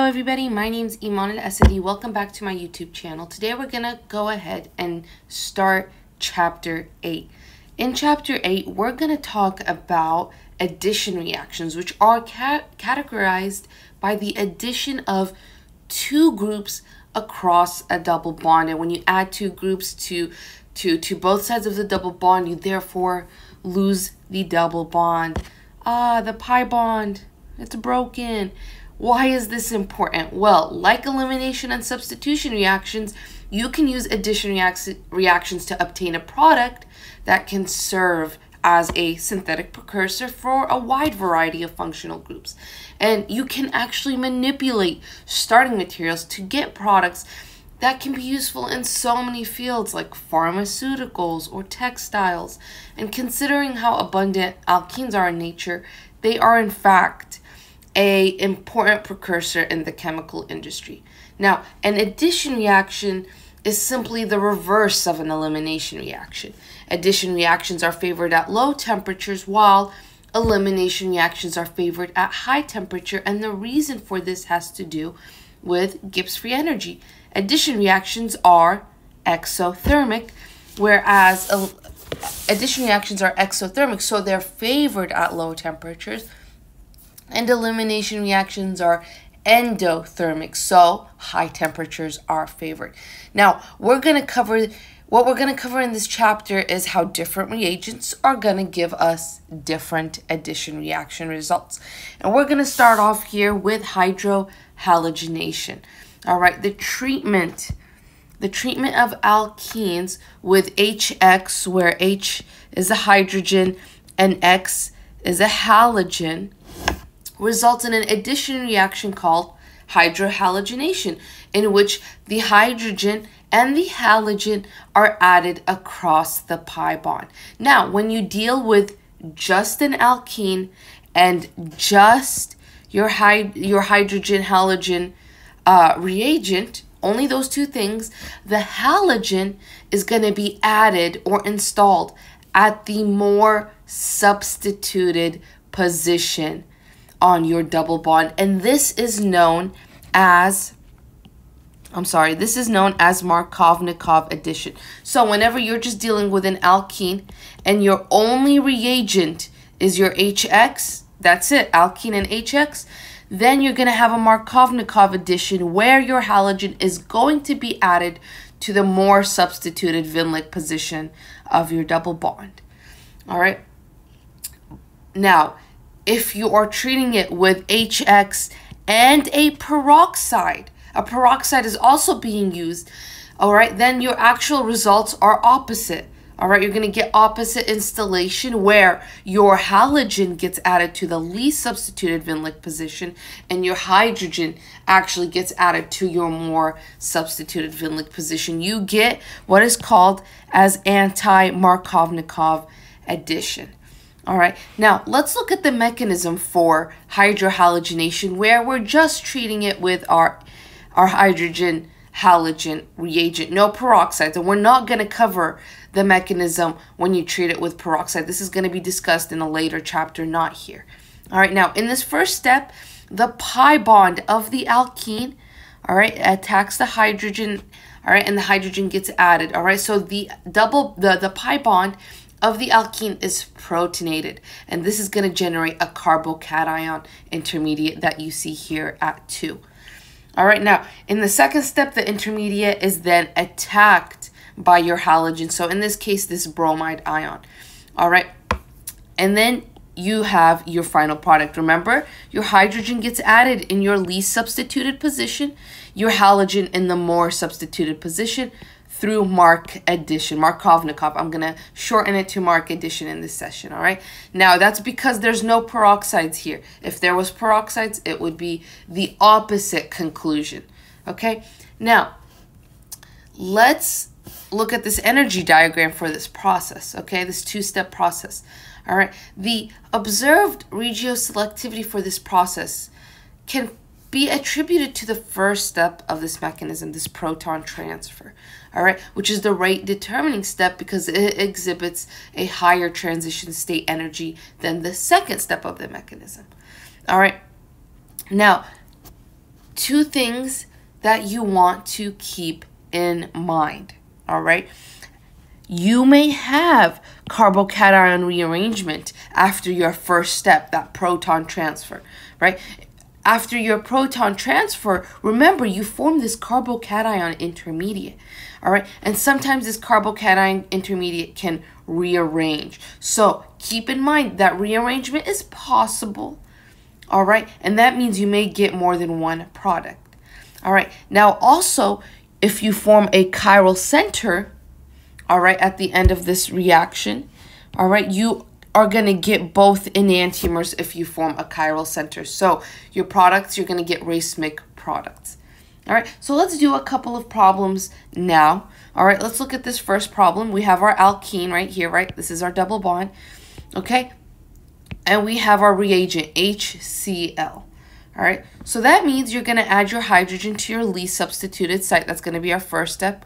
everybody, my name's Iman Al-Asadi. Welcome back to my YouTube channel. Today we're going to go ahead and start Chapter 8. In Chapter 8, we're going to talk about addition reactions, which are categorized by the addition of two groups across a double bond. And when you add two groups to both sides of the double bond, you therefore lose the double bond. The pi bond, it's broken. Why is this important? Well, like elimination and substitution reactions, you can use addition reactions to obtain a product that can serve as a synthetic precursor for a wide variety of functional groups. And you can actually manipulate starting materials to get products that can be useful in so many fields like pharmaceuticals or textiles. And considering how abundant alkenes are in nature, they are in fact an important precursor in the chemical industry. Now, an addition reaction is simply the reverse of an elimination reaction. Addition reactions are favored at low temperatures, while elimination reactions are favored at high temperature, and the reason for this has to do with Gibbs free energy. Addition reactions are exothermic, whereas addition reactions are exothermic, so they're favored at low temperatures, and elimination reactions are endothermic, so high temperatures are favored. Now, what we're going to cover in this chapter is how different reagents are going to give us different addition reaction results. And we're going to start off here with hydrohalogenation. All right, the treatment of alkenes with HX, where H is a hydrogen and X is a halogen, results in an addition reaction called hydrohalogenation, in which the hydrogen and the halogen are added across the pi bond. Now, when you deal with just an alkene and just your hydrogen halogen reagent, only those two things, the halogen is going to be added or installed at the more substituted position on your double bond, and this is known as Markovnikov addition. So whenever you're just dealing with an alkene and your only reagent is your HX, that's it, alkene and HX, then you're going to have a Markovnikov addition where your halogen is going to be added to the more substituted Vinlik position of your double bond. All right. Now, if you are treating it with HX and a peroxide is also being used, all right, then your actual results are opposite. All right, you're going to get opposite installation where your halogen gets added to the least substituted Vinlik position and your hydrogen actually gets added to your more substituted Vinlik position. You get what is called as anti-Markovnikov addition. All right, now let's look at the mechanism for hydrohalogenation, where we're just treating it with our hydrogen halogen reagent, no peroxides, and we're not going to cover the mechanism when you treat it with peroxide. This is going to be discussed in a later chapter, not here. All right, now in this first step, the pi bond of the alkene, all right, attacks the hydrogen, all right, and the hydrogen gets added. All right, so the pi bond of the alkene is protonated, and this is going to generate a carbocation intermediate that you see here at 2. All right, now in the second step, the intermediate is then attacked by your halogen. So in this case, this bromide ion. All right, and then you have your final product. Remember, your hydrogen gets added in your least substituted position, your halogen in the more substituted position, through Markovnikov. I'm going to shorten it to Mark addition in this session, all right? Now, that's because there's no peroxides here. If there was peroxides, it would be the opposite conclusion, okay? Now, let's look at this energy diagram for this process, okay? This two-step process, all right? The observed regioselectivity for this process can be attributed to the first step of this mechanism, this proton transfer, all right, which is the rate determining step because it exhibits a higher transition state energy than the second step of the mechanism. All right, now two things that you want to keep in mind, all right? You may have carbocation rearrangement after your first step, that proton transfer, right? After your proton transfer, remember, you form this carbocation intermediate, all right? And sometimes this carbocation intermediate can rearrange. So keep in mind that rearrangement is possible, all right? And that means you may get more than one product, all right? Now, also, if you form a chiral center, all right, at the end of this reaction, all right, you are going to get both enantiomers if you form a chiral center. So your products, you're going to get racemic products. All right, so let's do a couple of problems now. All right, let's look at this first problem. We have our alkene right here, right? This is our double bond, okay? And we have our reagent, HCl. All right, so that means you're going to add your hydrogen to your least substituted site. That's going to be our first step.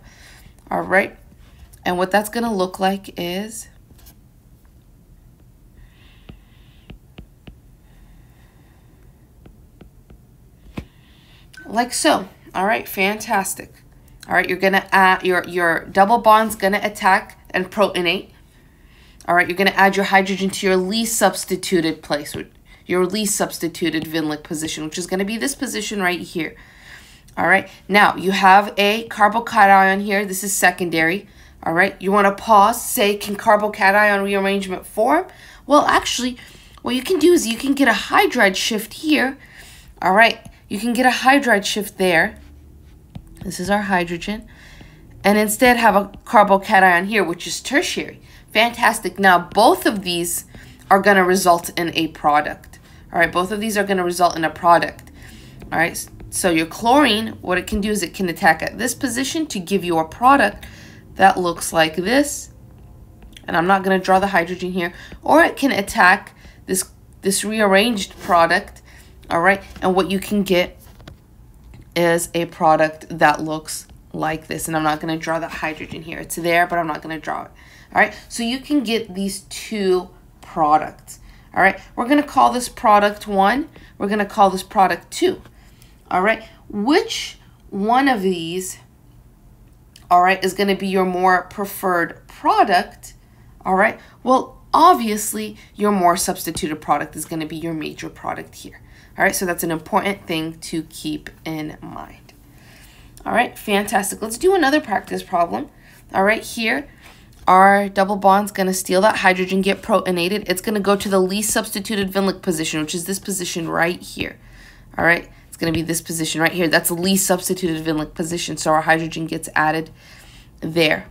All right, and what that's going to look like is like so. All right, fantastic. All right, you're gonna add your double bond's gonna attack and protonate. All right, you're gonna add your hydrogen to your least substituted place, your least substituted Vinlic position, which is gonna be this position right here. All right, now you have a carbocation here. This is secondary. All right, you want to pause, say, can carbocation rearrangement form? Well, actually, what you can do is you can get a hydride shift here. All right, you can get a hydride shift there. This is our hydrogen. And instead have a carbocation here, which is tertiary. Fantastic. Now, both of these are going to result in a product. All right, both of these are going to result in a product. All right, so your chlorine, what it can do is it can attack at this position to give you a product that looks like this. And I'm not going to draw the hydrogen here. Or it can attack this rearranged product. All right, and what you can get is a product that looks like this. And I'm not going to draw the hydrogen here. It's there, but I'm not going to draw it. All right, so you can get these two products. All right, we're going to call this product 1. We're going to call this product 2. All right, which one of these, all right, is going to be your more preferred product? All right, well, obviously, your more substituted product is going to be your major product here. All right, so that's an important thing to keep in mind. All right, fantastic. Let's do another practice problem. All right, here, our double bond's going to steal that hydrogen, get protonated. It's going to go to the least substituted Vinlic position, which is this position right here. All right, it's going to be this position right here. That's the least substituted Vinlic position, so our hydrogen gets added there.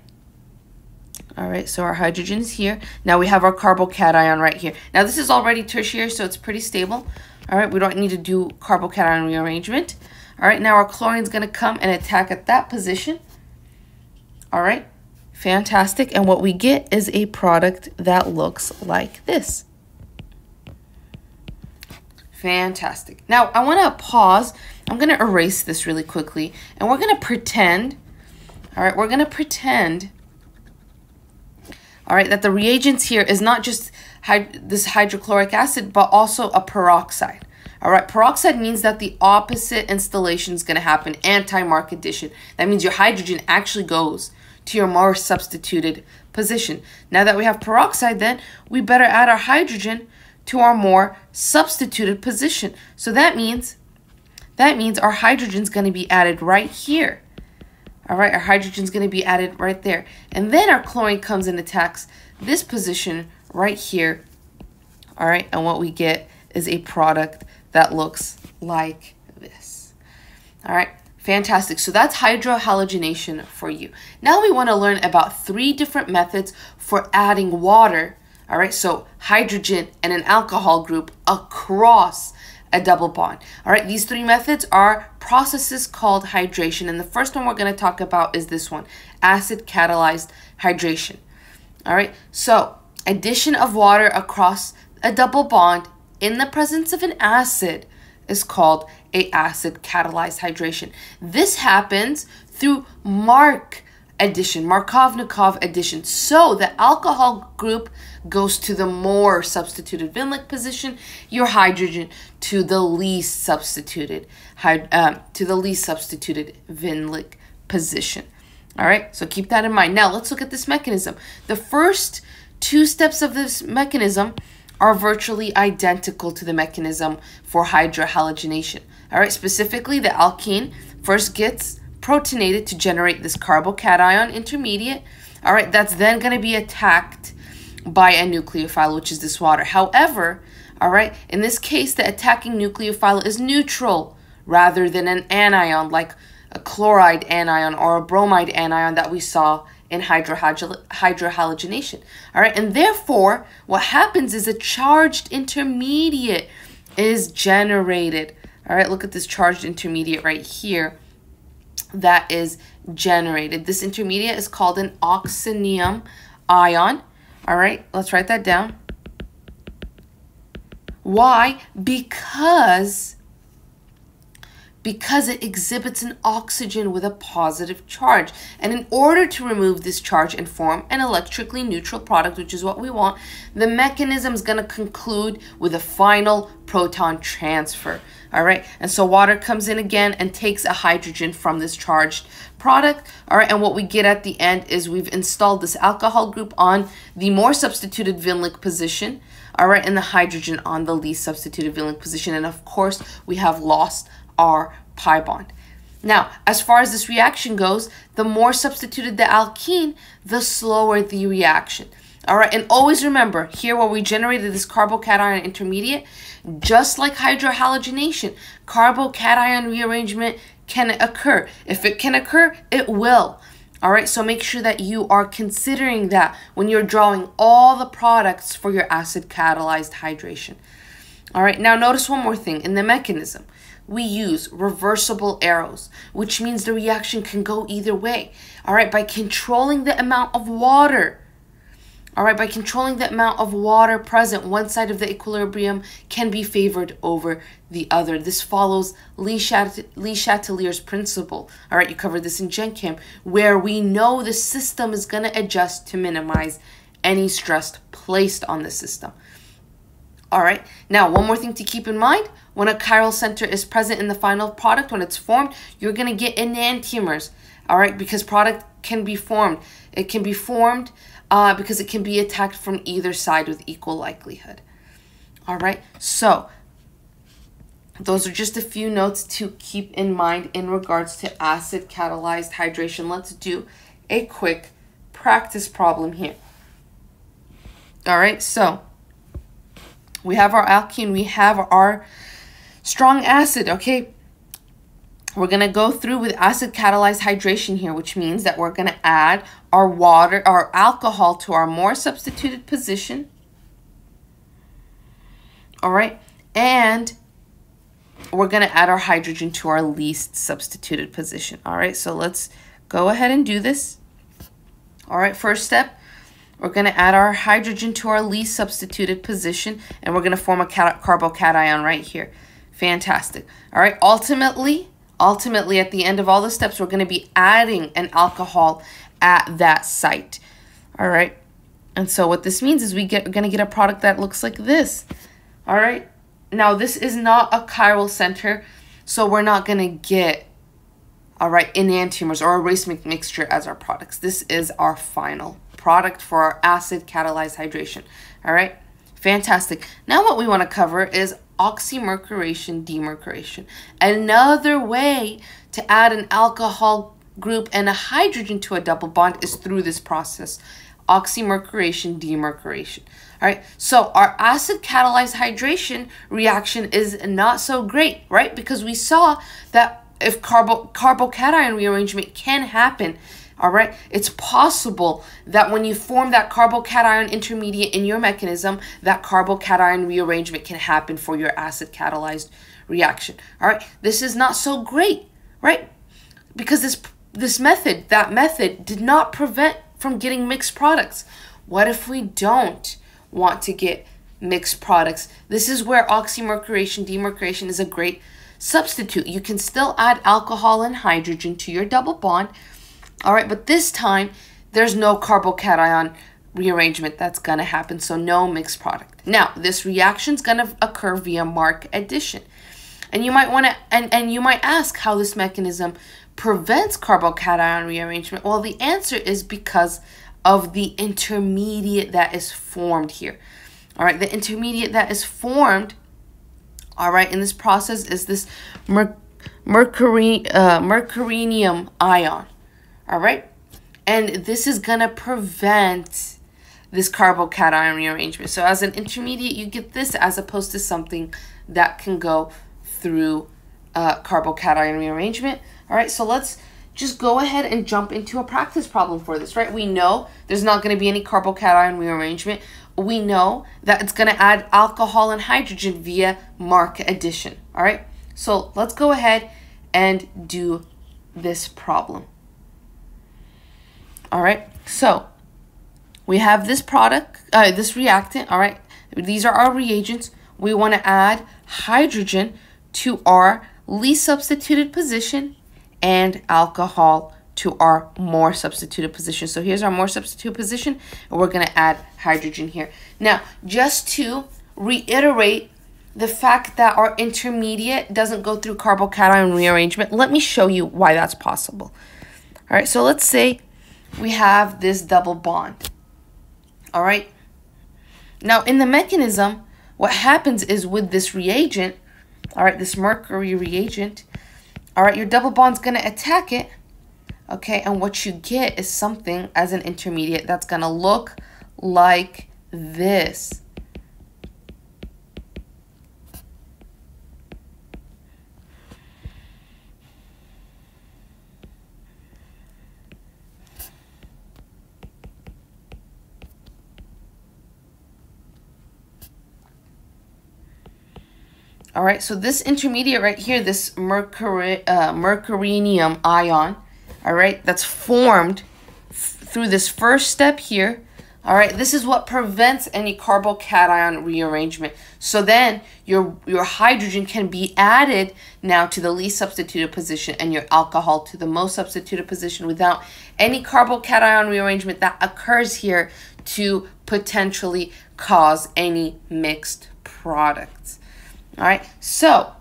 All right, so our hydrogen is here. Now we have our carbocation right here. Now this is already tertiary, so it's pretty stable. All right, we don't need to do carbocation rearrangement. All right, now our chlorine is going to come and attack at that position. All right, fantastic. And what we get is a product that looks like this. Fantastic. Now, I want to pause. I'm going to erase this really quickly. And we're going to pretend, all right, we're going to pretend, all right, that the reagents here is not just this hydrochloric acid, but also a peroxide. All right, peroxide means that the opposite installation is going to happen, anti-mark addition. That means your hydrogen actually goes to your more substituted position. Now that we have peroxide, then we better add our hydrogen to our more substituted position. So that means our hydrogen is going to be added right here. All right, our hydrogen is going to be added right there. And then our chlorine comes and attacks this position right here. All right, and what we get is a product that looks like this. All right, fantastic. So that's hydrohalogenation for you. Now we want to learn about 3 different methods for adding water. All right, so hydrogen and an alcohol group across a double bond. All right, these 3 methods are processes called hydration. And the first one we're going to talk about is this one, acid-catalyzed hydration. All right, so addition of water across a double bond in the presence of an acid is called a acid-catalyzed hydration. This happens through mark addition, Markovnikov addition. So the alcohol group goes to the more substituted Vinlic position, your hydrogen to the least substituted Vinlic position. All right, so keep that in mind. Now let's look at this mechanism. The first two steps of this mechanism are virtually identical to the mechanism for hydrohalogenation. All right, specifically the alkene first gets protonated to generate this carbocation intermediate. All right, that's then going to be attacked by a nucleophile, which is this water. However, all right, in this case, the attacking nucleophile is neutral rather than an anion like a chloride anion or a bromide anion that we saw in hydrohalogenation. All right, and therefore, what happens is a charged intermediate is generated. All right, look at this charged intermediate right here that is generated. This intermediate is called an oxonium ion. All right, let's write that down. Why? Because it exhibits an oxygen with a positive charge. And in order to remove this charge and form an electrically neutral product, which is what we want, the mechanism is going to conclude with a final proton transfer. All right, and so water comes in again and takes a hydrogen from this charged product. All right, and what we get at the end is we've installed this alcohol group on the more substituted Vinlic position. All right, and the hydrogen on the least substituted Vinlic position. And of course, we have lost our pi bond. Now, as far as this reaction goes, the more substituted the alkene, the slower the reaction. All right, and always remember, here where we generated this carbocation intermediate, just like hydrohalogenation, carbocation rearrangement can occur. If it can occur, it will. All right, so make sure that you are considering that when you're drawing all the products for your acid-catalyzed hydration. All right, now notice one more thing. In the mechanism, we use reversible arrows, which means the reaction can go either way. All right, by controlling the amount of water. All right, by controlling the amount of water present, one side of the equilibrium can be favored over the other. This follows Le Chatelier's principle. All right, you covered this in Gen Chem, where we know the system is going to adjust to minimize any stress placed on the system. All right, now one more thing to keep in mind. When a chiral center is present in the final product, when it's formed, you're going to get enantiomers. All right, because product can be formed. It can be formed because it can be attacked from either side with equal likelihood. All right, so those are just a few notes to keep in mind in regards to acid-catalyzed hydration. Let's do a quick practice problem here. All right, so we have our alkene, we have our strong acid, okay? We're going to go through with acid-catalyzed hydration here, which means that we're going to add our water, our alcohol to our more substituted position. All right, and we're going to add our hydrogen to our least substituted position. All right, so let's go ahead and do this. All right, first step, we're going to add our hydrogen to our least substituted position, and we're going to form a carbocation right here. Fantastic. All right, ultimately, at the end of all the steps, we're going to be adding an alcohol at that site. All right, and so what this means is we're going to get a product that looks like this. All right, now this is not a chiral center, so we're not going to get, all right, enantiomers or a race mixture as our products. This is our final product for our acid-catalyzed hydration. All right, fantastic. Now what we want to cover is oxymercuration, demarcation. Another way to add an alcohol group and a hydrogen to a double bond is through this process, oxymercuration, demarcation. All right, so our acid-catalyzed hydration reaction is not so great, right? Because we saw that if carbocation rearrangement can happen, all right, it's possible that when you form that carbocation intermediate in your mechanism, that carbocation rearrangement can happen for your acid-catalyzed reaction. All right, this is not so great, right? Because that method did not prevent from getting mixed products. What if we don't want to get mixed products? This is where oxymercuration, demarcation is a great substitute. You can still add alcohol and hydrogen to your double bond, All right, but this time there's no carbocation rearrangement that's going to happen, so no mixed product. Now, this reaction is going to occur via mark addition. And you might want to and you might ask how this mechanism prevents carbocation rearrangement. Well, the answer is because of the intermediate that is formed here. All right, the intermediate that is formed, all right, in this process is this mercurinium ion. All right, and this is going to prevent this carbocation rearrangement. So as an intermediate, you get this as opposed to something that can go through carbocation rearrangement. All right, so let's just go ahead and jump into a practice problem for this, right? We know there's not going to be any carbocation rearrangement. We know that it's going to add alcohol and hydrogen via mark addition. All right, so let's go ahead and do this problem. All right, so we have this product, this reactant. All right, these are our reagents. We want to add hydrogen to our least substituted position and alcohol to our more substituted position. So here's our more substituted position, and we're going to add hydrogen here. Now, just to reiterate the fact that our intermediate doesn't go through carbocation rearrangement, let me show you why that's possible. All right, so let's say we have this double bond. All right. Now, in the mechanism, what happens is with this reagent, all right, this mercury reagent, all right, your double bond's going to attack it, okay, and what you get is something as an intermediate that's going to look like this. All right, so this intermediate right here, this mercurinium ion, all right, that's formed through this first step here. All right, this is what prevents any carbocation rearrangement. So then your hydrogen can be added now to the least substituted position and your alcohol to the most substituted position without any carbocation rearrangement that occurs here to potentially cause any mixed products. All right, so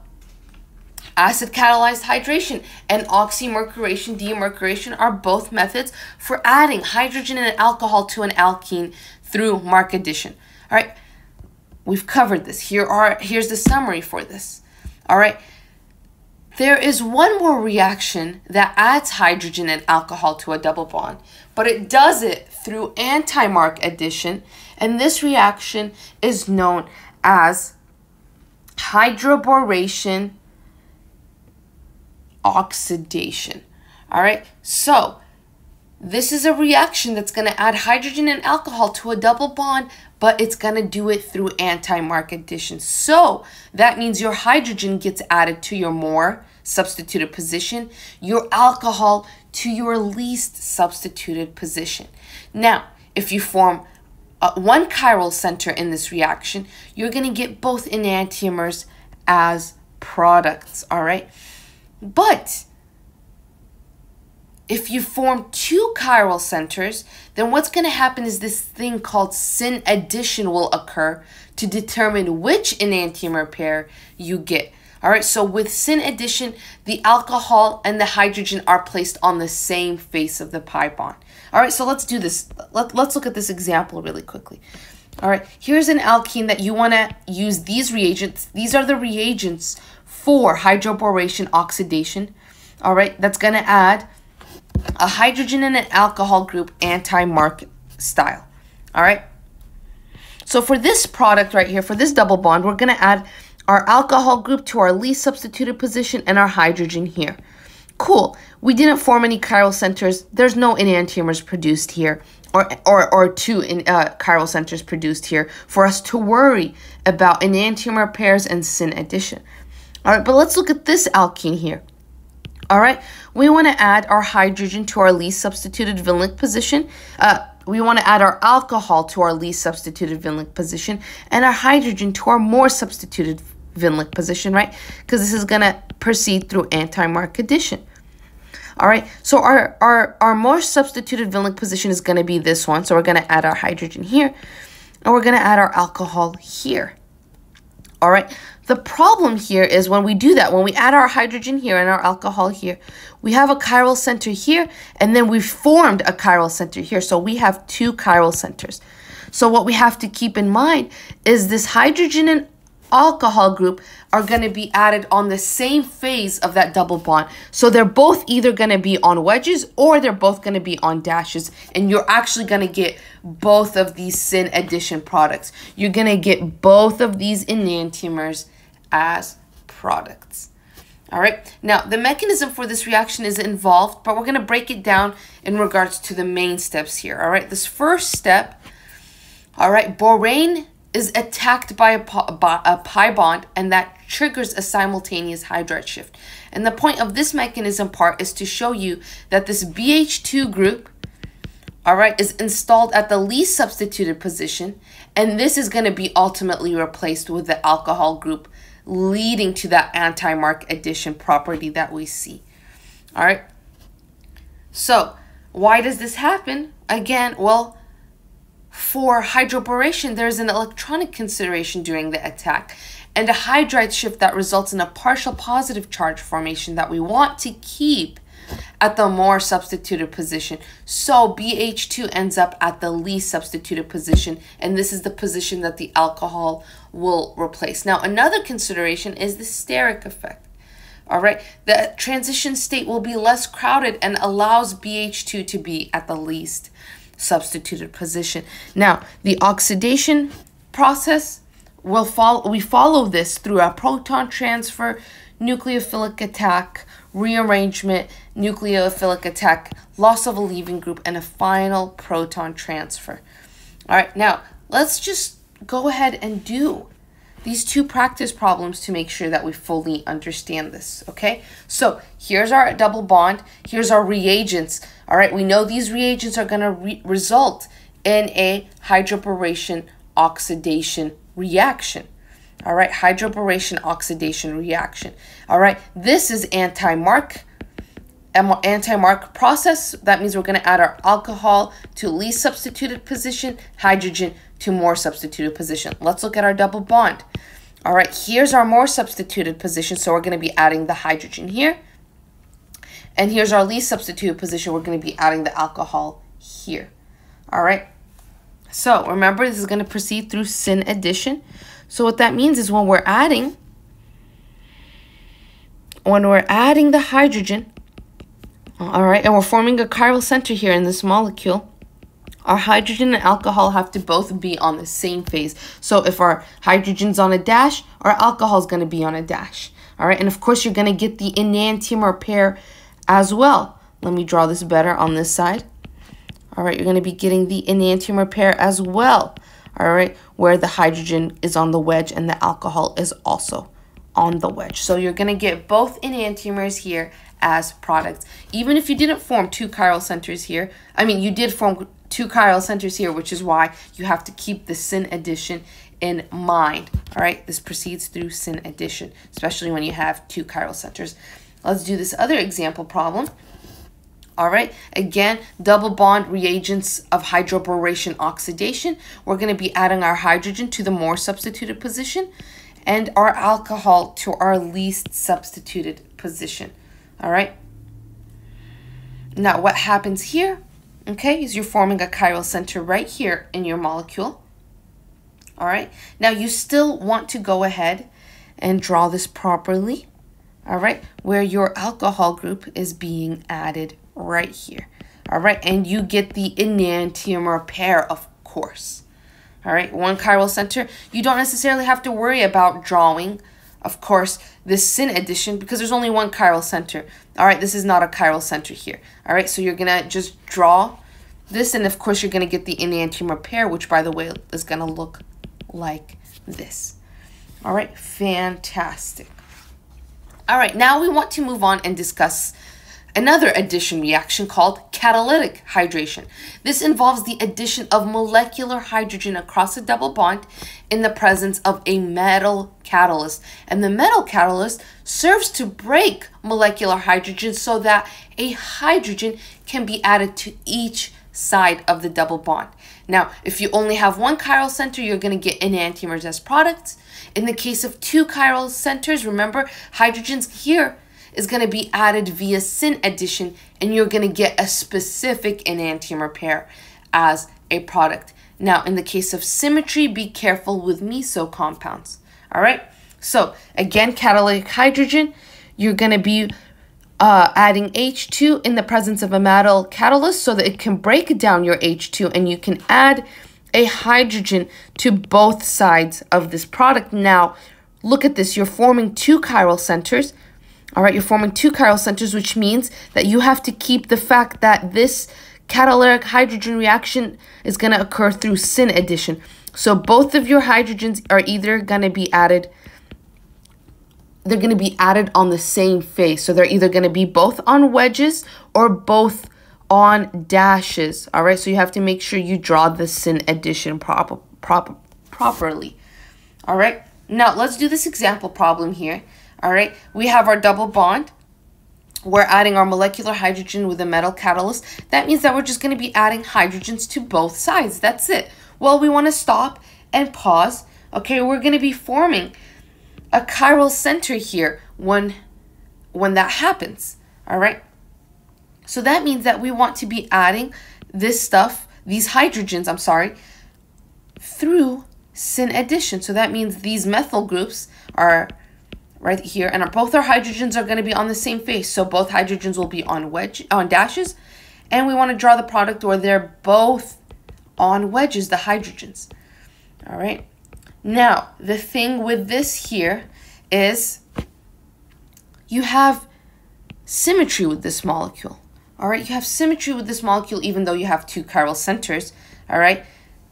acid-catalyzed hydration and oxymercuration, demarcation are both methods for adding hydrogen and alcohol to an alkene through mark addition. All right, we've covered this. Here's the summary for this. All right, there is one more reaction that adds hydrogen and alcohol to a double bond, but it does it through anti-mark addition, and this reaction is known as Hydroboration oxidation. All right, so this is a reaction that's going to add hydrogen and alcohol to a double bond, but it's going to do it through anti-mark addition. So that means your hydrogen gets added to your more substituted position, your alcohol to your least substituted position. Now, if you form one chiral center in this reaction, you're going to get both enantiomers as products, all right? But if you form two chiral centers, then what's going to happen is this thing called syn addition will occur to determine which enantiomer pair you get. All right, so with syn addition, the alcohol and the hydrogen are placed on the same face of the pi bond. All right, so let's do this. Let's look at this example really quickly. All right, here's an alkene that you want to use these reagents. These are the reagents for hydroboration oxidation. All right, that's going to add a hydrogen and an alcohol group anti-mark style. All right, so for this product right here, for this double bond, we're going to add our alcohol group to our least substituted position and our hydrogen here. Cool. We didn't form any chiral centers. There's no enantiomers produced here, or two chiral centers produced here for us to worry about enantiomer pairs and syn addition. All right, but let's look at this alkene here. All right, we want to add our hydrogen to our least substituted vinylic position. We want to add our alcohol to our least substituted vinylic position and our hydrogen to our more substituted vinylic position, right? Because this is going to proceed through anti-mark addition. All right, so our more substituted valent position is going to be this one. So we're going to add our hydrogen here, and we're going to add our alcohol here. All right, the problem here is when we do that, when we add our hydrogen here and our alcohol here, we have a chiral center here, and then we formed a chiral center here. So we have two chiral centers. So what we have to keep in mind is this hydrogen and alcohol group are going to be added on the same phase of that double bond. So they're both either going to be on wedges or they're both going to be on dashes. And you're actually going to get both of these syn addition products. You're going to get both of these enantiomers as products. All right. Now, the mechanism for this reaction is involved, but we're going to break it down in regards to the main steps here. All right. This first step, all right, borane is attacked by a pi bond, and that triggers a simultaneous hydride shift. And the point of this mechanism part is to show you that this BH2 group, all right, is installed at the least substituted position, and this is going to be ultimately replaced with the alcohol group, leading to that anti-mark addition property that we see. All right. So why does this happen? Again, well, for hydroboration, there's an electronic consideration during the attack and a hydride shift that results in a partial positive charge formation that we want to keep at the more substituted position. So BH2 ends up at the least substituted position, and this is the position that the alcohol will replace. Now, another consideration is the steric effect. All right, the transition state will be less crowded and allows BH2 to be at the least substituted position. Now, the oxidation process will follow. We follow this through a proton transfer, nucleophilic attack, rearrangement, nucleophilic attack, loss of a leaving group, and a final proton transfer. All right, now let's just go ahead and do these two practice problems to make sure that we fully understand this, okay? So here's our double bond. Here's our reagents. All right, we know these reagents are going to result in a hydroboration oxidation reaction. All right, hydroboration oxidation reaction. All right, this is anti-mark process. That means we're going to add our alcohol to least substituted position, hydrogen to more substituted position. Let's look at our double bond. All right, here's our more substituted position. So we're going to be adding the hydrogen here. And here's our least substituted position. We're going to be adding the alcohol here. All right. So remember, this is going to proceed through syn addition. So what that means is when we're adding the hydrogen, all right, and we're forming a chiral center here in this molecule, our hydrogen and alcohol have to both be on the same phase. So if our hydrogen's on a dash, our alcohol is going to be on a dash. All right, and of course, you're going to get the enantiomer pair as well. Let me draw this better on this side. All right, you're going to be getting the enantiomer pair as well. All right, where the hydrogen is on the wedge and the alcohol is also on the wedge. So you're going to get both enantiomers here as products. Even if you didn't form two chiral centers here, I mean, you did form two chiral centers here, which is why you have to keep the syn addition in mind. All right, this proceeds through syn addition, especially when you have two chiral centers. Let's do this other example problem. All right, again, double bond reagents of hydroboration oxidation. We're going to be adding our hydrogen to the more substituted position and our alcohol to our least substituted position. All right. Now, what happens here, okay, is you're forming a chiral center right here in your molecule. All right. Now, you still want to go ahead and draw this properly. All right, where your alcohol group is being added right here. All right, and you get the enantiomer pair, of course. All right, one chiral center. You don't necessarily have to worry about drawing, of course, this syn addition because there's only one chiral center. All right, this is not a chiral center here. All right, so you're going to just draw this, and of course, you're going to get the enantiomer pair, which, by the way, is going to look like this. All right, fantastic. All right, now we want to move on and discuss another addition reaction called catalytic hydration. This involves the addition of molecular hydrogen across a double bond in the presence of a metal catalyst. And the metal catalyst serves to break molecular hydrogen so that a hydrogen can be added to each side of the double bond. Now, if you only have one chiral center, you're going to get enantiomers as products. In the case of two chiral centers, remember, hydrogens here is going to be added via syn addition, and you're going to get a specific enantiomer pair as a product. Now, in the case of symmetry, be careful with meso compounds. All right. So again, catalytic hydrogen, you're going to be adding H2 in the presence of a metal catalyst so that it can break down your H2 and you can add a hydrogen to both sides of this product. Now, look at this. You're forming two chiral centers. All right, you're forming two chiral centers, which means that you have to keep the fact that this catalytic hydrogen reaction is going to occur through syn addition. So both of your hydrogens are either going to be added, they're going to be added on the same phase. So they're either going to be both on wedges or both on dashes. All right, so you have to make sure you draw the syn addition properly. All right, now let's do this example problem here. All right, we have our double bond. We're adding our molecular hydrogen with a metal catalyst. That means that we're just going to be adding hydrogens to both sides. That's it. Well, we want to stop and pause. Okay, we're going to be forming a chiral center here when that happens. All right, so that means that we want to be adding this stuff, these hydrogens, I'm sorry, through syn addition. So that means these methyl groups are right here, and both our hydrogens are going to be on the same face. So both hydrogens will be on dashes, and we want to draw the product where they're both on wedges, the hydrogens. All right. Now, the thing with this here is you have symmetry with this molecule. All right, you have symmetry with this molecule even though you have two chiral centers. All right.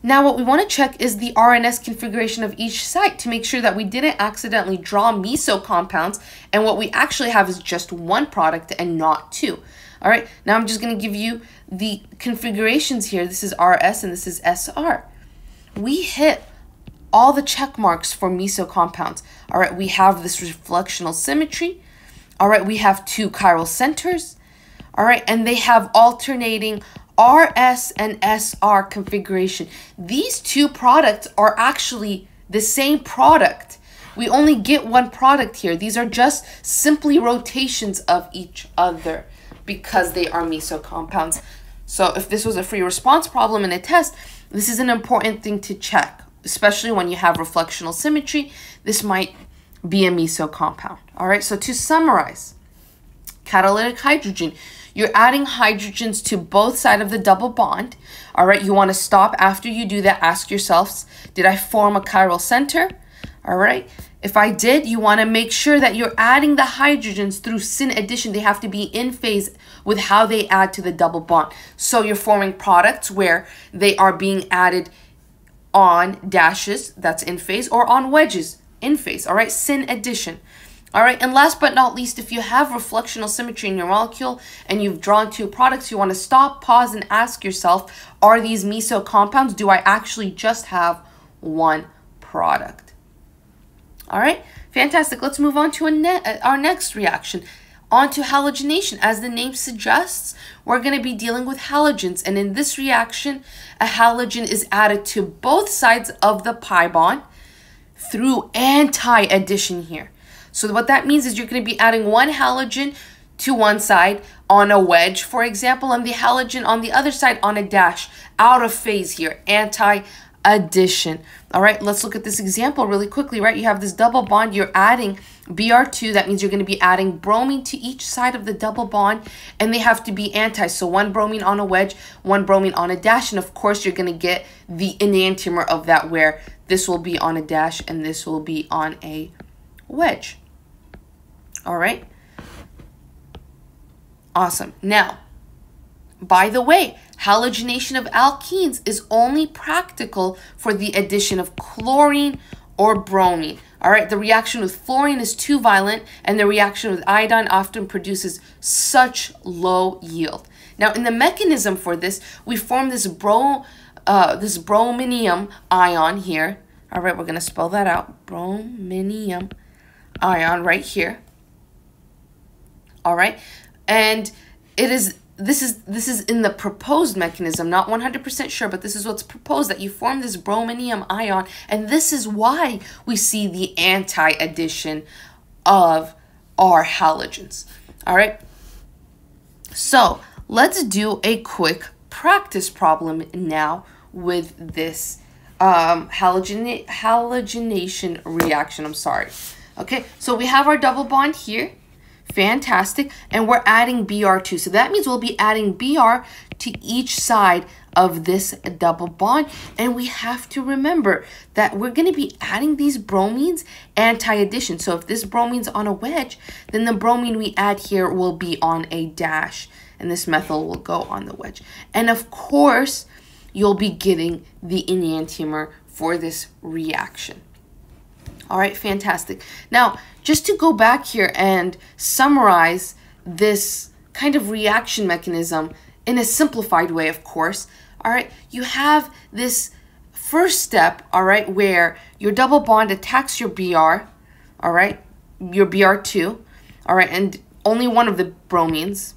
Now, what we want to check is the RNS configuration of each site to make sure that we didn't accidentally draw meso compounds, and what we actually have is just one product and not two. All right, now I'm just going to give you the configurations here. This is RS and this is SR. We hit all the check marks for meso compounds. All right, we have this reflectional symmetry. All right, we have two chiral centers. All right, and they have alternating RS and SR configuration. These two products are actually the same product. We only get one product here. These are just simply rotations of each other because they are meso compounds. So if this was a free response problem in a test, this is an important thing to check, especially when you have reflectional symmetry. This might be a meso compound. All right, so to summarize, catalytic hydrogen, you're adding hydrogens to both sides of the double bond. All right, you want to stop after you do that. Ask yourselves, did I form a chiral center? All right, if I did, you want to make sure that you're adding the hydrogens through syn addition. They have to be in phase with how they add to the double bond. So you're forming products where they are being added on dashes, that's in phase, or on wedges, in phase. All right, syn addition. All right, and last but not least, if you have reflectional symmetry in your molecule and you've drawn two products, you want to stop, pause, and ask yourself, are these meso compounds? Do I actually just have one product? All right, fantastic. Let's move on to our next reaction, on to halogenation. As the name suggests, we're going to be dealing with halogens, and in this reaction, a halogen is added to both sides of the pi bond through anti-addition here. So what that means is you're going to be adding one halogen to one side on a wedge, for example, and the halogen on the other side on a dash, out of phase here, anti-addition. All right, let's look at this example really quickly, right? You have this double bond, you're adding Br2, that means you're going to be adding bromine to each side of the double bond, and they have to be anti, so one bromine on a wedge, one bromine on a dash, and of course you're going to get the enantiomer of that where this will be on a dash and this will be on a wedge. All right. Awesome. Now, by the way, halogenation of alkenes is only practical for the addition of chlorine or bromine. All right, the reaction with fluorine is too violent, and the reaction with iodine often produces such low yield. Now, in the mechanism for this, we form this brominium ion here. All right, we're going to spell that out. Brominium ion right here. All right, and this is in the proposed mechanism, not 100% sure, but this is what's proposed, that you form this brominium ion, and this is why we see the anti-addition of our halogens. All right, so let's do a quick practice problem now with this halogenation reaction. Okay, so we have our double bond here. Fantastic. And we're adding Br2. So that means we'll be adding Br to each side of this double bond. And we have to remember that we're going to be adding these bromines anti-addition. So if this bromine's on a wedge, then the bromine we add here will be on a dash. And this methyl will go on the wedge. And of course, you'll be getting the enantiomer for this reaction. All right, fantastic. Now, just to go back here and summarize this kind of reaction mechanism in a simplified way, of course, all right, you have this first step, all right, where your double bond attacks your Br, all right, your Br2, all right, and only one of the bromines,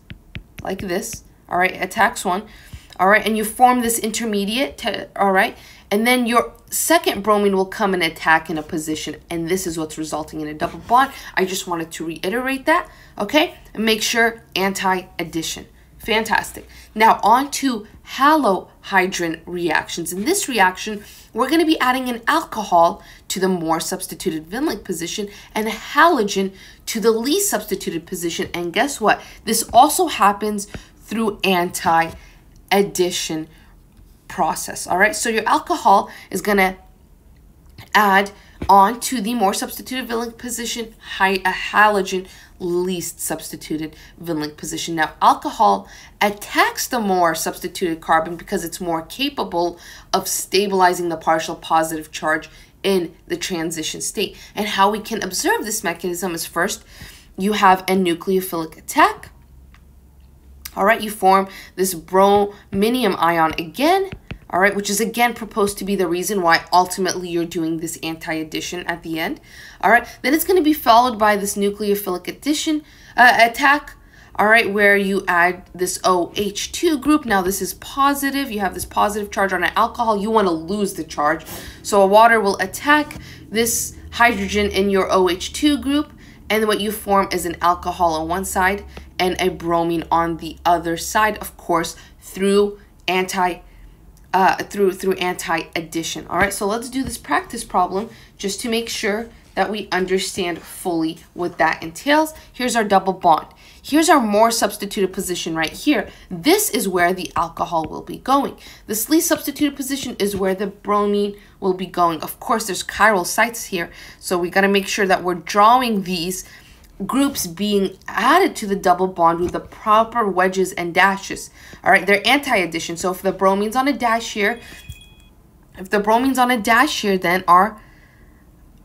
like this, all right, attacks one, all right, and you form this intermediate, all right, and then your second bromine will come and attack in a position, and this is what's resulting in a double bond. I just wanted to reiterate that, okay? And make sure anti-addition. Fantastic. Now on to halohydrin reactions. In this reaction, we're going to be adding an alcohol to the more substituted Vinlink position and a halogen to the least substituted position. And guess what? This also happens through anti-addition process. All right, so your alcohol is going to add on to the more substituted Vinlink position a halogen least substituted Vinlink position. Now alcohol attacks the more substituted carbon because it's more capable of stabilizing the partial positive charge in the transition state. And how we can observe this mechanism is, first you have a nucleophilic attack. All right, you form this brominium ion again, all right, which is again proposed to be the reason why ultimately you're doing this anti-addition at the end. All right, then it's going to be followed by this nucleophilic addition attack, all right, where you add this OH2 group. Now this is positive. You have this positive charge on an alcohol. You want to lose the charge. So a water will attack this hydrogen in your OH2 group, and what you form is an alcohol on one side and a bromine on the other side, of course, through anti-addition. All right, so let's do this practice problem just to make sure that we understand fully what that entails. Here's our double bond. Here's our more substituted position right here. This is where the alcohol will be going. This least substituted position is where the bromine will be going. Of course, there's chiral sites here, so we got to make sure that we're drawing these groups being added to the double bond with the proper wedges and dashes. All right, they're anti-addition. So if the bromine's on a dash here,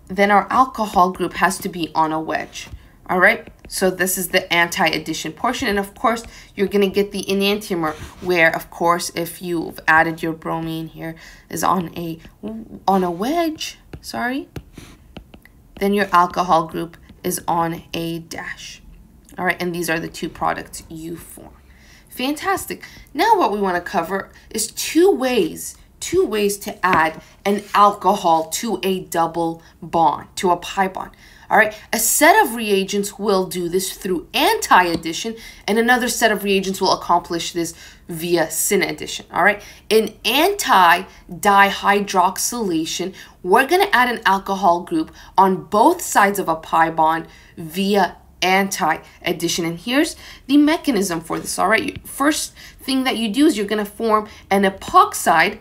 then our alcohol group has to be on a wedge. All right, so this is the anti-addition portion, and of course you're going to get the enantiomer, where of course if you've added your bromine here is on a wedge, then your alcohol group is on a dash. All right, and these are the two products you form. Fantastic. Now what we want to cover is two ways to add an alcohol to a double bond, to a pi bond. All right, a set of reagents will do this through anti-addition, and another set of reagents will accomplish this via syn-addition. All right, in anti-dihydroxylation, we're going to add an alcohol group on both sides of a pi bond via anti-addition. And here's the mechanism for this. All right, first thing that you do is you're going to form an epoxide.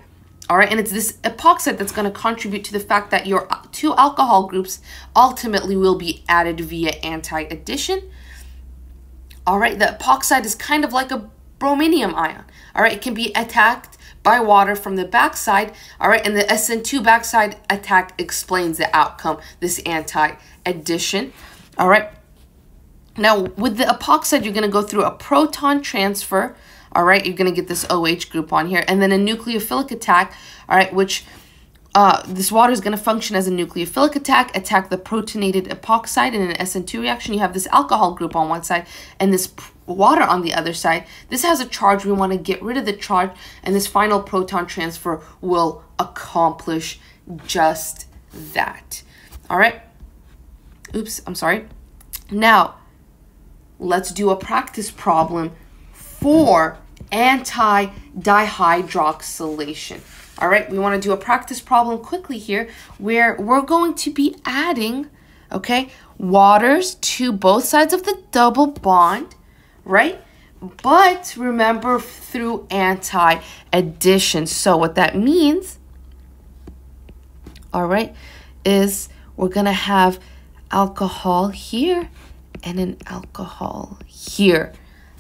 All right, and it's this epoxide that's going to contribute to the fact that your two alcohol groups ultimately will be added via anti-addition. All right, the epoxide is kind of like a brominium ion. All right, it can be attacked by water from the backside, all right, and the SN2 backside attack explains the outcome, this anti-addition, all right. Now, with the epoxide, you're going to go through a proton transfer, all right, you're going to get this OH group on here, and then a nucleophilic attack, all right, which this water is going to function as a nucleophilic attack the protonated epoxide in an SN2 reaction. You have this alcohol group on one side and this water on the other side. This has a charge. We want to get rid of the charge, and this final proton transfer will accomplish just that. All right. Oops, I'm sorry. Now, let's do a practice problem for anti-dihydroxylation. All right, we want to do a practice problem quickly here where we're going to be adding, okay, waters to both sides of the double bond, right? But remember, through anti-addition. So what that means, all right, is we're going to have alcohol here and an alcohol here.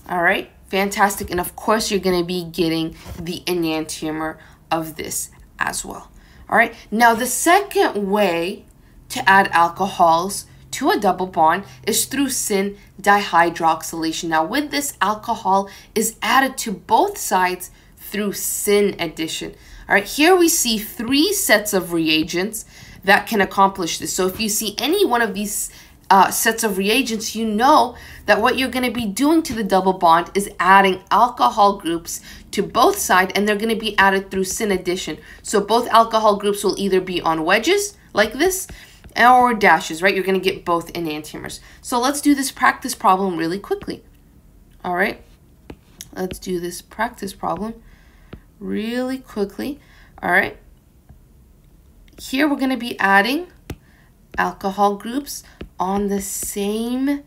All right, fantastic. And of course, you're going to be getting the enantiomer of this as well. All right, now the second way to add alcohols to a double bond is through syn dihydroxylation. Now with this, alcohol is added to both sides through syn addition. All right, here we see 3 sets of reagents that can accomplish this. So if you see any one of these sets of reagents, you know that what you're going to be doing to the double bond is adding alcohol groups to both sides, and they're going to be added through syn addition. So both alcohol groups will either be on wedges like this or dashes, right? You're going to get both enantiomers. So let's do this practice problem really quickly. All right, let's do this practice problem really quickly. All right, here we're going to be adding alcohol groups on the same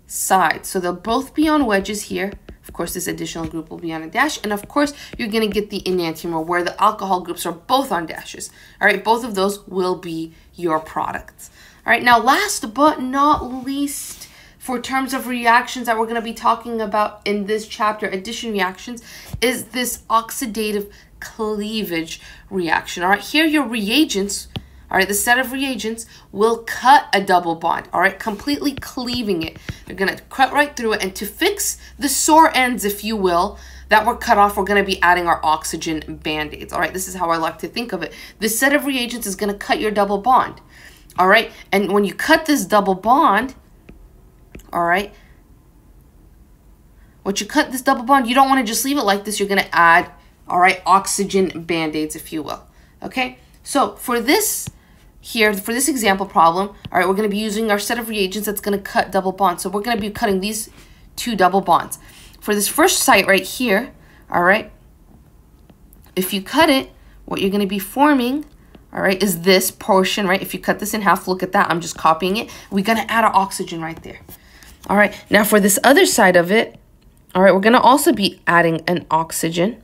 side. So they'll both be on wedges here. Of course, this additional group will be on a dash. And of course, you're going to get the enantiomer where the alcohol groups are both on dashes. All right, both of those will be your products. All right, now last but not least, for terms of reactions that we're going to be talking about in this chapter, addition reactions, is this oxidative cleavage reaction. All right, here your reagents, all right, the set of reagents will cut a double bond, all right, completely cleaving it. They're going to cut right through it, and to fix the sore ends, if you will, that were cut off, we're going to be adding our oxygen band-aids, all right? This is how I like to think of it. This set of reagents is going to cut your double bond, all right? And when you cut this double bond, all right, once you cut this double bond, you don't want to just leave it like this. You're going to add, all right, oxygen band-aids, if you will, okay? So for this here, for this example problem, all right, we're going to be using our set of reagents that's going to cut double bonds. So we're going to be cutting these 2 double bonds. For this first site right here, all right, if you cut it, what you're going to be forming, all right, is this portion, right? If you cut this in half, look at that. I'm just copying it. We're going to add our oxygen right there. All right, now for this other side of it, all right, we're going to also be adding an oxygen.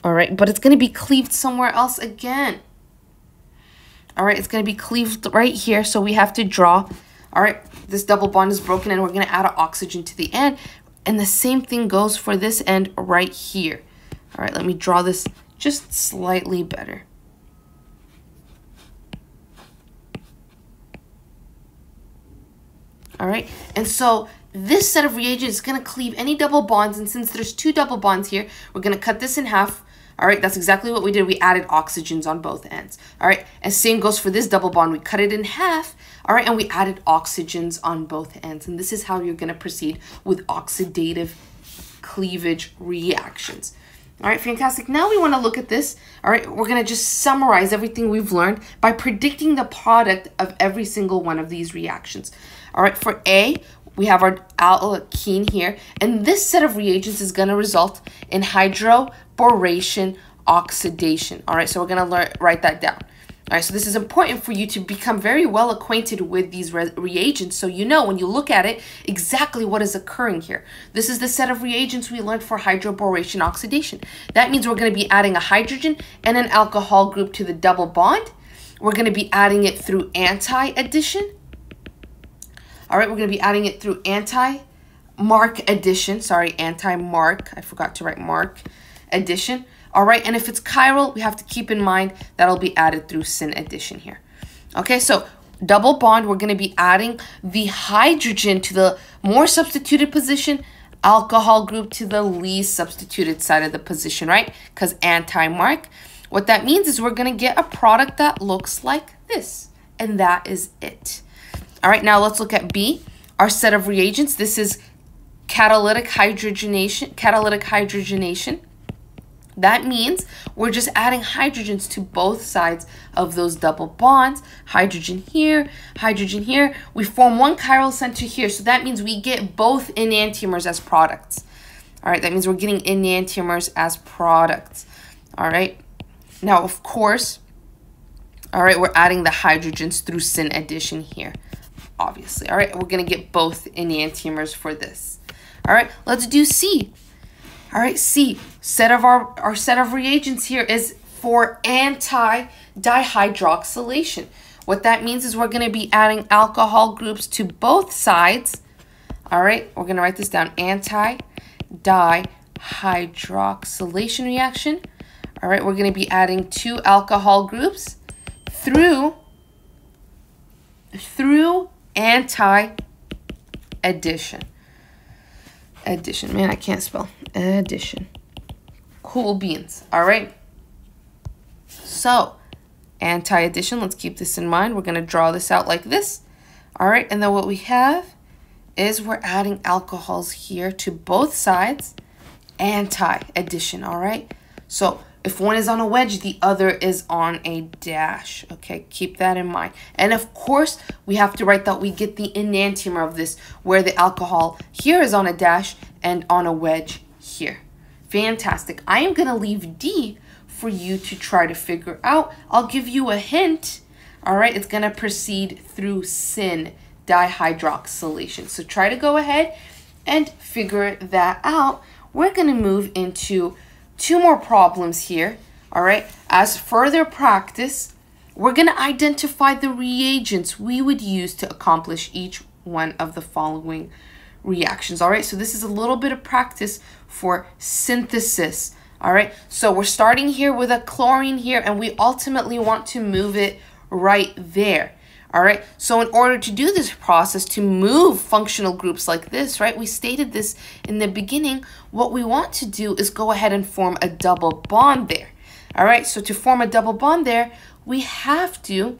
All right, but it's going to be cleaved somewhere else again. All right, it's going to be cleaved right here, so we have to draw. All right, this double bond is broken, and we're going to add an oxygen to the end. And the same thing goes for this end right here. All right, let me draw this just slightly better. All right, and so this set of reagents is going to cleave any double bonds, and since there's 2 double bonds here, we're going to cut this in half. All right, that's exactly what we did. We added oxygens on both ends. All right, and same goes for this double bond. We cut it in half, all right, and we added oxygens on both ends. And this is how you're going to proceed with oxidative cleavage reactions. All right, fantastic. Now we want to look at this. All right, we're going to just summarize everything we've learned by predicting the product of every single one of these reactions. All right, for A, we have our alkene here, and this set of reagents is going to result in hydroboration oxidation. All right, so we're going to write that down. All right, so this is important for you to become very well acquainted with these reagents, so you know when you look at it exactly what is occurring here. This is the set of reagents we learned for hydroboration oxidation. That means we're going to be adding a hydrogen and an alcohol group to the double bond. We're going to be adding it through anti-addition. All right, we're going to be adding it through anti-mark addition. Sorry, anti-mark. I forgot to write mark. addition. All right, and if it's chiral, we have to keep in mind that'll be added through syn addition here. Okay, so double bond, we're going to be adding the hydrogen to the more substituted position, alcohol group to the least substituted side of the position, right? Because anti-mark. What that means is we're going to get a product that looks like this, and that is it. All right, now let's look at B, our set of reagents. This is catalytic hydrogenation. That means we're just adding hydrogens to both sides of those double bonds. Hydrogen here, hydrogen here. We form one chiral center here, so that means we get both enantiomers as products. All right, that means we're getting enantiomers as products. All right, now of course, all right, we're adding the hydrogens through syn addition here, obviously. All right, we're gonna get both enantiomers for this. All right, let's do C. All right, C, our set of reagents here is for anti-dihydroxylation. What that means is we're going to be adding alcohol groups to both sides. All right, we're going to write this down, anti-dihydroxylation reaction. All right, we're going to be adding 2 alcohol groups through anti-addition. Addition, man, I can't spell. Addition. Cool beans. All right. So, anti-addition, let's keep this in mind. We're going to draw this out like this. All right, and then what we have is we're adding alcohols here to both sides. Anti-addition, all right? So, if one is on a wedge, the other is on a dash. Okay, keep that in mind. And of course, we have to write that we get the enantiomer of this, where the alcohol here is on a dash and on a wedge here. Fantastic. I am going to leave D for you to try to figure out. I'll give you a hint. All right, it's going to proceed through syn dihydroxylation. So try to go ahead and figure that out. We're going to move into 2 more problems here, all right? As further practice, we're going to identify the reagents we would use to accomplish each one of the following reactions, all right? So this is a little bit of practice for synthesis, all right? So we're starting here with a chlorine here, and we ultimately want to move it right there. All right, so in order to do this process, to move functional groups like this, right, we stated this in the beginning, what we want to do is go ahead and form a double bond there. All right, so to form a double bond there, we have to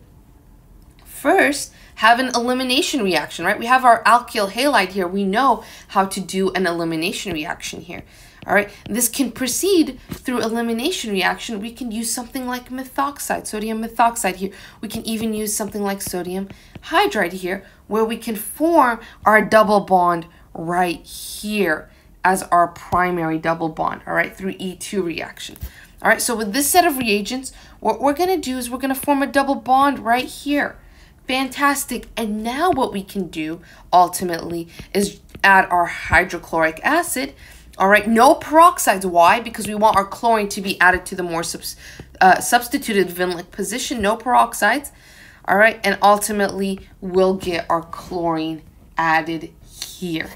first have an elimination reaction, right? We have our alkyl halide here. We know how to do an elimination reaction here. All right, this can proceed through elimination reaction. We can use something like methoxide, sodium methoxide here. We can even use something like sodium hydride here, where we can form our double bond right here as our primary double bond, all right, through E2 reaction. All right, so with this set of reagents, what we're going to do is we're going to form a double bond right here. Fantastic. And now what we can do ultimately is add our hydrochloric acid. All right, no peroxides. Why? Because we want our chlorine to be added to the more substituted Vinlic position. No peroxides. All right, and ultimately we'll get our chlorine added here.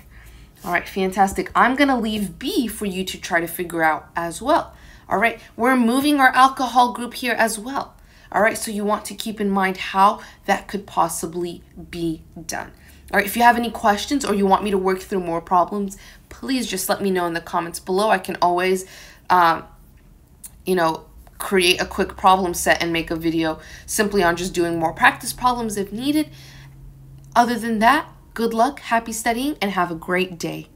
All right, fantastic. I'm going to leave B for you to try to figure out as well. All right, we're moving our alcohol group here as well. All right, so you want to keep in mind how that could possibly be done. All right, if you have any questions or you want me to work through more problems, please just let me know in the comments below. I can always, create a quick problem set and make a video simply on just doing more practice problems if needed. Other than that, good luck, happy studying, and have a great day.